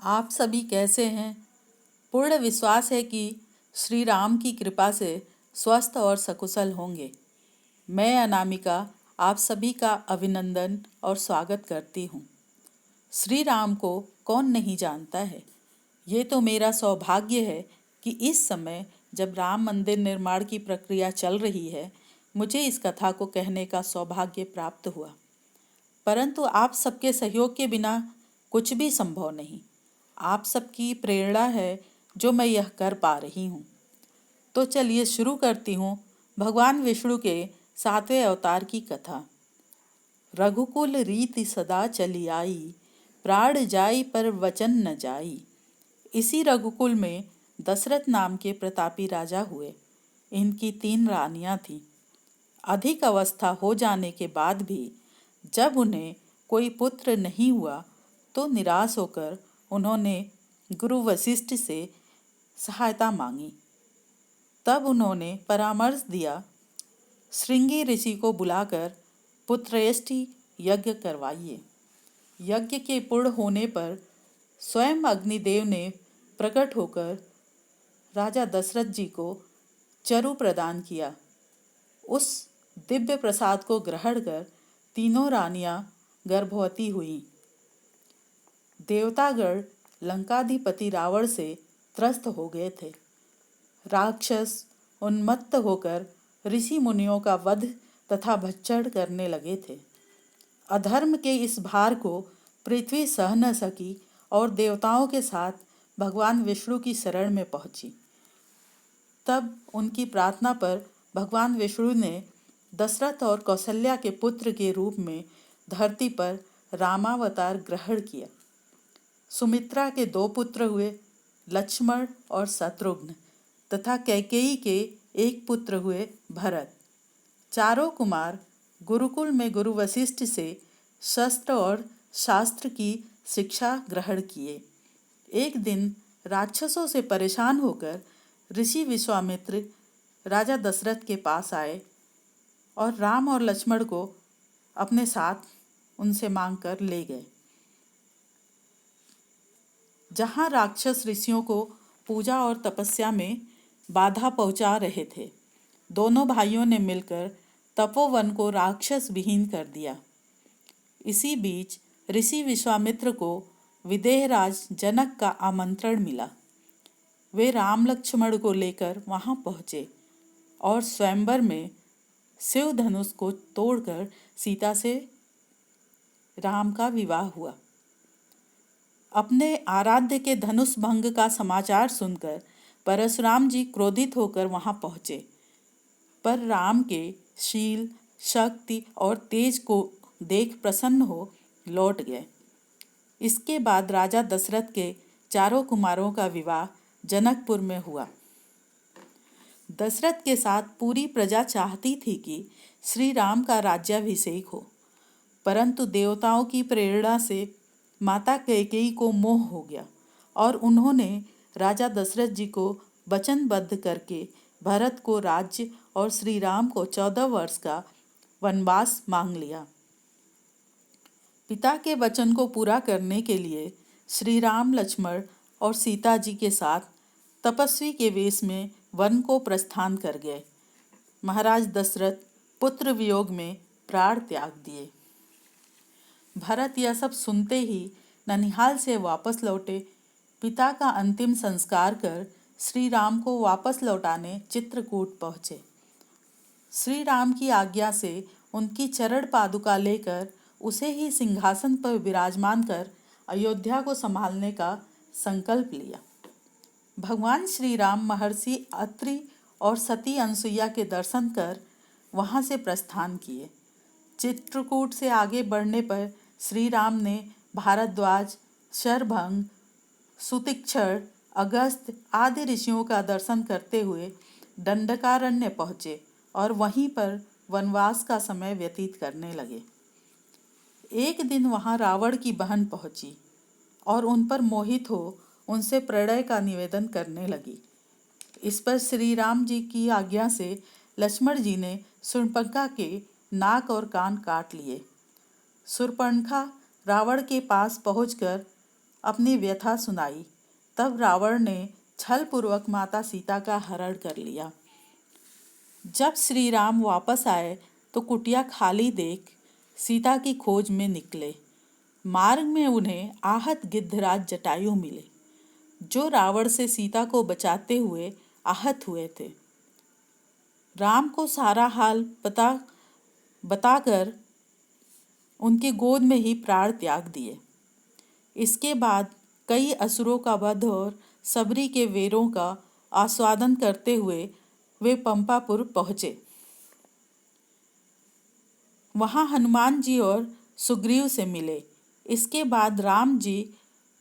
आप सभी कैसे हैं? पूर्ण विश्वास है कि श्री राम की कृपा से स्वस्थ और सकुशल होंगे। मैं अनामिका आप सभी का अभिनंदन और स्वागत करती हूँ। श्री राम को कौन नहीं जानता है। ये तो मेरा सौभाग्य है कि इस समय जब राम मंदिर निर्माण की प्रक्रिया चल रही है, मुझे इस कथा को कहने का सौभाग्य प्राप्त हुआ। परंतु आप सबके सहयोग के बिना कुछ भी संभव नहीं। आप सबकी प्रेरणा है जो मैं यह कर पा रही हूँ। तो चलिए शुरू करती हूँ भगवान विष्णु के 7वें अवतार की कथा। रघुकुल रीति सदा चली आई, प्राण जाई पर वचन न जाई। इसी रघुकुल में दशरथ नाम के प्रतापी राजा हुए। इनकी 3 रानियां थीं। अधिक अवस्था हो जाने के बाद भी जब उन्हें कोई पुत्र नहीं हुआ तो निराश होकर उन्होंने गुरु वशिष्ठ से सहायता मांगी। तब उन्होंने परामर्श दिया, श्रृंगी ऋषि को बुलाकर पुत्रेष्टि यज्ञ करवाइए। यज्ञ के पूर्ण होने पर स्वयं अग्निदेव ने प्रकट होकर राजा दशरथ जी को चरु प्रदान किया। उस दिव्य प्रसाद को ग्रहण कर तीनों रानियां गर्भवती हुईं। देवतागण लंकाधिपति रावण से त्रस्त हो गए थे। राक्षस उन्मत्त होकर ऋषि मुनियों का वध तथा भक्षण करने लगे थे। अधर्म के इस भार को पृथ्वी सह न सकी और देवताओं के साथ भगवान विष्णु की शरण में पहुंची। तब उनकी प्रार्थना पर भगवान विष्णु ने दशरथ और कौशल्या के पुत्र के रूप में धरती पर रामावतार ग्रहण किया। सुमित्रा के 2 पुत्र हुए, लक्ष्मण और शत्रुघ्न, तथा कैकेयी के 1 पुत्र हुए, भरत। चारों कुमार गुरुकुल में गुरु वशिष्ठ से शस्त्र और शास्त्र की शिक्षा ग्रहण किए। एक दिन राक्षसों से परेशान होकर ऋषि विश्वामित्र राजा दशरथ के पास आए और राम और लक्ष्मण को अपने साथ उनसे मांगकर ले गए। जहाँ राक्षस ऋषियों को पूजा और तपस्या में बाधा पहुँचा रहे थे, दोनों भाइयों ने मिलकर तपोवन को राक्षस विहीन कर दिया। इसी बीच ऋषि विश्वामित्र को विदेहराज जनक का आमंत्रण मिला। वे राम लक्ष्मण को लेकर वहां पहुँचे और स्वयंवर में शिव धनुष को तोड़कर सीता से राम का विवाह हुआ। अपने आराध्य के धनुष भंग का समाचार सुनकर परशुराम जी क्रोधित होकर वहां पहुँचे, पर राम के शील, शक्ति और तेज को देख प्रसन्न हो लौट गए। इसके बाद राजा दशरथ के चारों कुमारों का विवाह जनकपुर में हुआ। दशरथ के साथ पूरी प्रजा चाहती थी कि श्री राम का राज्याभिषेक हो, परंतु देवताओं की प्रेरणा से माता कैकेयी को मोह हो गया और उन्होंने राजा दशरथ जी को वचनबद्ध करके भरत को राज्य और श्री राम को 14 वर्ष का वनवास मांग लिया। पिता के वचन को पूरा करने के लिए श्री राम लक्ष्मण और सीता जी के साथ तपस्वी के वेश में वन को प्रस्थान कर गए। महाराज दशरथ पुत्र वियोग में प्राण त्याग दिए। भरत यह सब सुनते ही ननिहाल से वापस लौटे। पिता का अंतिम संस्कार कर श्री राम को वापस लौटाने चित्रकूट पहुँचे। श्री राम की आज्ञा से उनकी चरण पादुका लेकर उसे ही सिंहासन पर विराजमान कर अयोध्या को संभालने का संकल्प लिया। भगवान श्री राम महर्षि अत्रि और सती अनसुईया के दर्शन कर वहां से प्रस्थान किए। चित्रकूट से आगे बढ़ने पर श्री राम ने भारद्वाज, शरभंग, सुतिक्षर, अगस्त्य आदि ऋषियों का दर्शन करते हुए दंडकारण्य पहुँचे और वहीं पर वनवास का समय व्यतीत करने लगे। एक दिन वहां रावण की बहन पहुंची और उन पर मोहित हो उनसे प्रणय का निवेदन करने लगी। इस पर श्री राम जी की आज्ञा से लक्ष्मण जी ने शूर्पणखा के नाक और कान काट लिए। शूर्पणखा रावण के पास पहुंचकर अपनी व्यथा सुनाई। तब रावण ने छलपूर्वक माता सीता का हरण कर लिया। जब श्री राम वापस आए तो कुटिया खाली देख सीता की खोज में निकले। मार्ग में उन्हें आहत गिद्धराज जटायु मिले, जो रावण से सीता को बचाते हुए आहत हुए थे। राम को सारा हाल बताकर उनकी गोद में ही प्राण त्याग दिए। इसके बाद कई असुरों का वध और सबरी के वीरों का आस्वादन करते हुए वे पंपापुर पहुँचे। वहाँ हनुमान जी और सुग्रीव से मिले। इसके बाद राम जी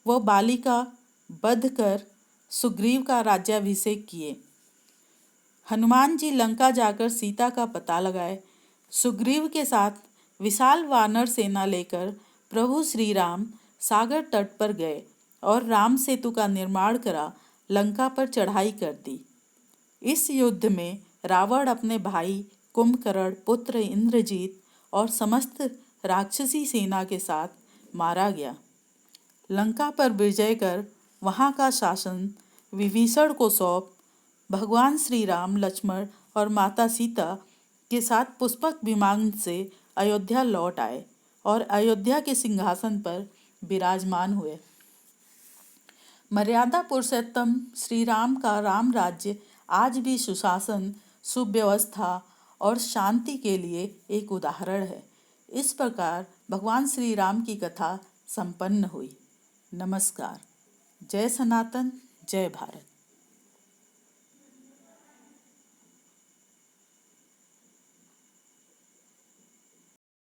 व बाली का वध कर सुग्रीव का राज्याभिषेक किए। हनुमान जी लंका जाकर सीता का पता लगाए। सुग्रीव के साथ विशाल वानर सेना लेकर प्रभु श्री राम सागर तट पर गए और राम सेतु का निर्माण करा लंका पर चढ़ाई कर दी। इस युद्ध में रावण अपने भाई कुंभकर्ण, पुत्र इंद्रजीत और समस्त राक्षसी सेना के साथ मारा गया। लंका पर विजय कर वहाँ का शासन विभीषण को सौंप भगवान श्री राम, लक्ष्मण और माता सीता के साथ पुष्पक विमान से अयोध्या लौट आए और अयोध्या के सिंहासन पर विराजमान हुए। मर्यादा पुरुषोत्तम श्री राम का राम राज्य आज भी सुशासन, सुव्यवस्था और शांति के लिए एक उदाहरण है। इस प्रकार भगवान श्री राम की कथा संपन्न हुई। नमस्कार। जय सनातन, जय भारत।